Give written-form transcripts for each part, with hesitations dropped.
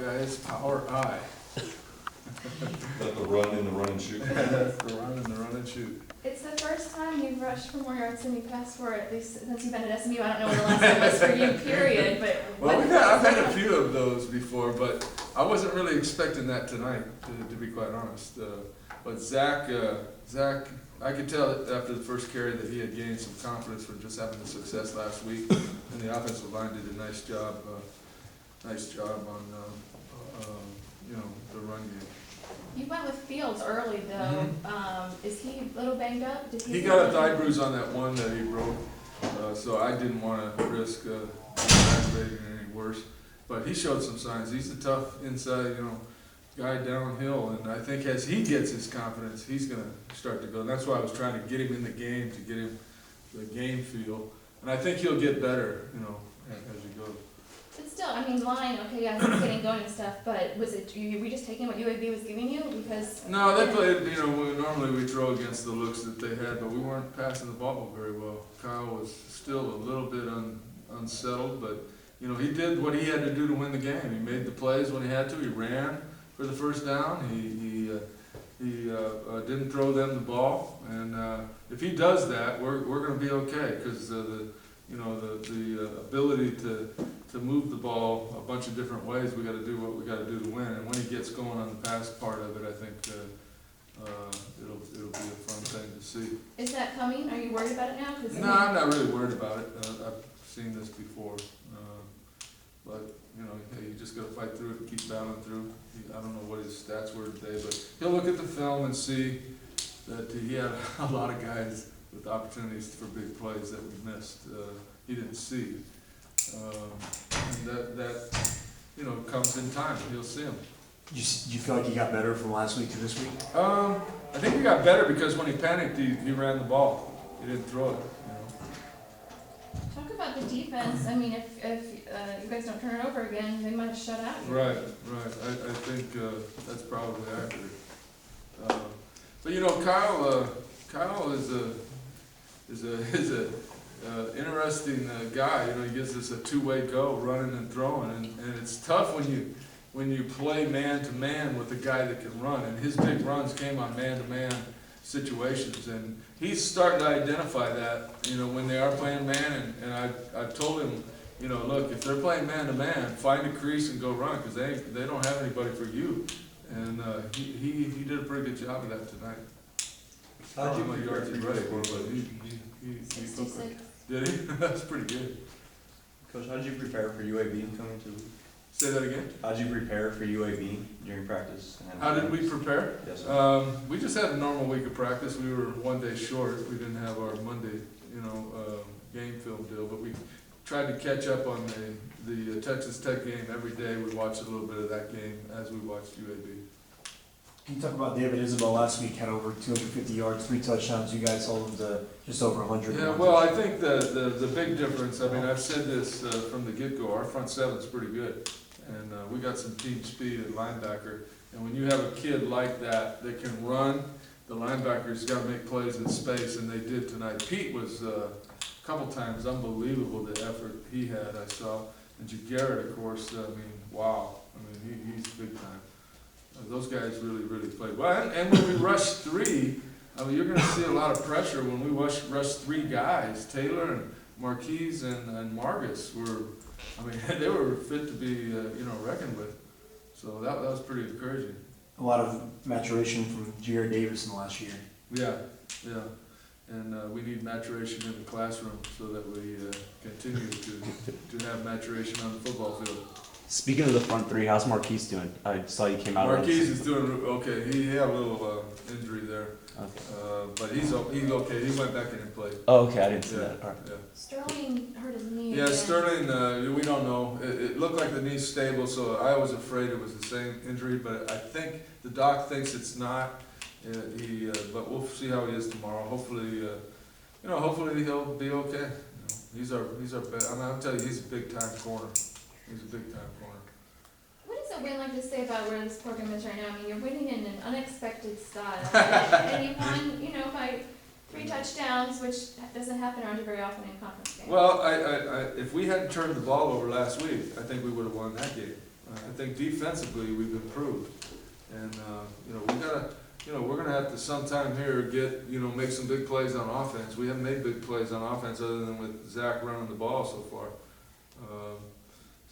guys. Power I. Let the run in the run and shoot. That's the run and the run and shoot. It's the first time you've rushed for more yards than you passed for, at least since you've been at SMU. I don't know when the last time was for you, period, but. Well, I've had a few of those before, but I wasn't really expecting that tonight, to be quite honest. But Zach, I could tell after the first carry that he had gained some confidence from just having the success last week, and the offensive line did a nice job on the run game. You went with Fields early though. Is he a little banged up? He got a thigh bruise on that one that he broke, so I didn't want to risk aggravating it any worse. But he showed some signs. He's a tough inside, guy downhill, and I think as he gets his confidence, he's going to start to go. And that's why I was trying to get him in the game, to get him the game feel. And I think he'll get better, as he goes. But still, line, okay, yeah, he's getting going and stuff, but was it, were we just taking what UAB was giving you? Because. No, they played, normally we throw against the looks that they had, but we weren't passing the ball very well. Kyle was still a little bit unsettled, but, he did what he had to do to win the game. He made the plays when he had to. He ran for the first down. He didn't throw them the ball, and if he does that, we're going to be okay, because the ability to move the ball a bunch of different ways, we got to do what we got to do to win. And when he gets going on the pass part of it, I think it'll be a fun thing to see. Is that coming? Are you worried about it now? No, I'm not really worried about it. I've seen this before, but you just got to fight through it and keep battling through. I don't know what his stats were today, but he'll look at the film and see that he had a lot of guys with opportunities for big plays that we missed. He didn't see. And that comes in time. You'll see him. Do you feel like he got better from last week to this week? I think he got better because when he panicked, he ran the ball. He didn't throw it. Talk about the defense. If you guys don't turn it over again, they might shut out you. Right. I think that's probably accurate. But Kyle is a interesting guy. He gives us a two-way go, running and throwing, and it's tough when you play man-to-man with a guy that can run, and his big runs came on man-to-man situations, and he's starting to identify that, when they are playing man, and I've told him, look, if they're playing man-to-man, find a crease and go run, because they don't have anybody for you, and he did a pretty good job of that tonight. How'd you prepare for Did he? That's pretty good. Coach, how did you prepare for UAB coming to? Say that again? How did you prepare for UAB during practice? How did we prepare? Yes, sir. We just had a normal week of practice. We were one day short. We didn't have our Monday, game film deal, but we tried to catch up on the Texas Tech game every day. We watched a little bit of that game as we watched UAB. Can you talk about David Isabel last week, had over 250 yards, 3 touchdowns. You guys held him to just over 100. Yeah, well, I think the big difference, I've said this from the get-go, our front seven's pretty good. And we got some team speed at linebacker. And when you have a kid like that can run, the linebackers got to make plays in space, and they did tonight. Pete was a couple times unbelievable, the effort he had, I saw. And Garrett, of course, wow. He's big time. Those guys really, really played well. And when we rushed 3, you're going to see a lot of pressure when we rush 3 guys. Taylor and Marquise and Margus they were fit to be, reckoned with. So that was pretty encouraging. A lot of maturation from Jared Davis in the last year. Yeah. And we need maturation in the classroom so that we continue to have maturation on the football field. Speaking of the front 3, how's Marquise doing? I saw you came out. Marquise is doing okay. He had a little injury there. Okay. But he's okay. He went back in and played. Oh, okay. I didn't see that. All right. Yeah. Sterling hurt his knee. Yeah, again. Sterling, we don't know. It looked like the knee's stable, so I was afraid it was the same injury, but I think the doc thinks it's not. But we'll see how he is tomorrow. Hopefully, hopefully he'll be okay. He's our best. I'm telling you, he's a big time corner. He's a big time corner. What does a win like to say about where this program is right now? You're winning in an unexpected style, and you won, by 3 touchdowns, which doesn't happen around you very often in conference games. Well, if we hadn't turned the ball over last week, I think we would have won that game. I think defensively, we've improved. And, we're gonna have to sometime here make some big plays on offense. We haven't made big plays on offense other than with Zach running the ball so far.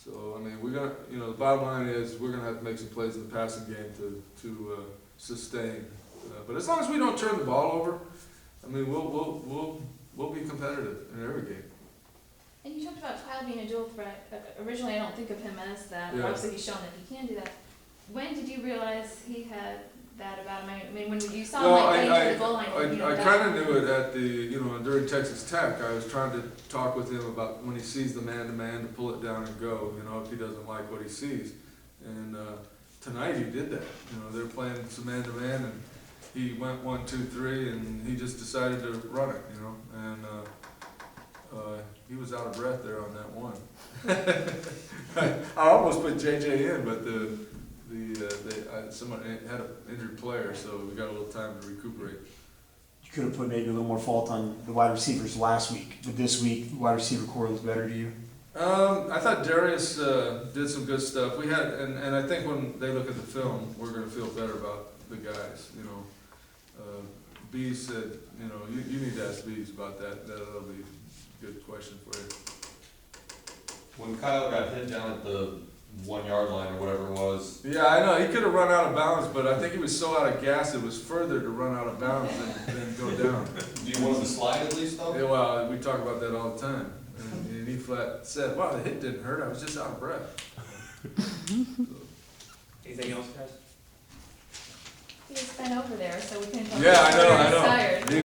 The bottom line is, we're gonna have to make some plays in the passing game to sustain. But as long as we don't turn the ball over, I mean, we'll be competitive in every game. And you talked about Kyle being a dual threat. Originally, I don't think of him as that, but Yeah. obviously he's shown that he can do that. When did you realize he had that about him? I mean, when you saw him Well, like getting to the goal line, I kinda knew it at during Texas Tech. I was trying to talk with him about when he sees the man-to-man to pull it down and go, if he doesn't like what he sees. And, tonight he did that. They're playing some man-to-man and he went 1, 2, 3 and he just decided to run it, and, he was out of breath there on that one. I almost put JJ in, but someone had an injured player, so we got a little time to recuperate. You could have put maybe a little more fault on the wide receivers last week, but this week, the wide receiver core looks better to you? I thought Darius did some good stuff. We had, and I think when they look at the film, we're gonna feel better about the guys, Bees said, you need to ask Bees about that. That'll be a good question for you. When Kyle got hit down at the 1 yard line or whatever it was, Yeah, I know, he could have run out of bounds, but I think he was so out of gas, it was further to run out of bounds than go down. do you want him to slide at least though? Yeah, well, we talk about that all the time. And he flat said, wow, the hit didn't hurt, I was just out of breath. Anything else, guys? he was bent over there, so we couldn't tell Yeah, I whether know, he was I know. tired.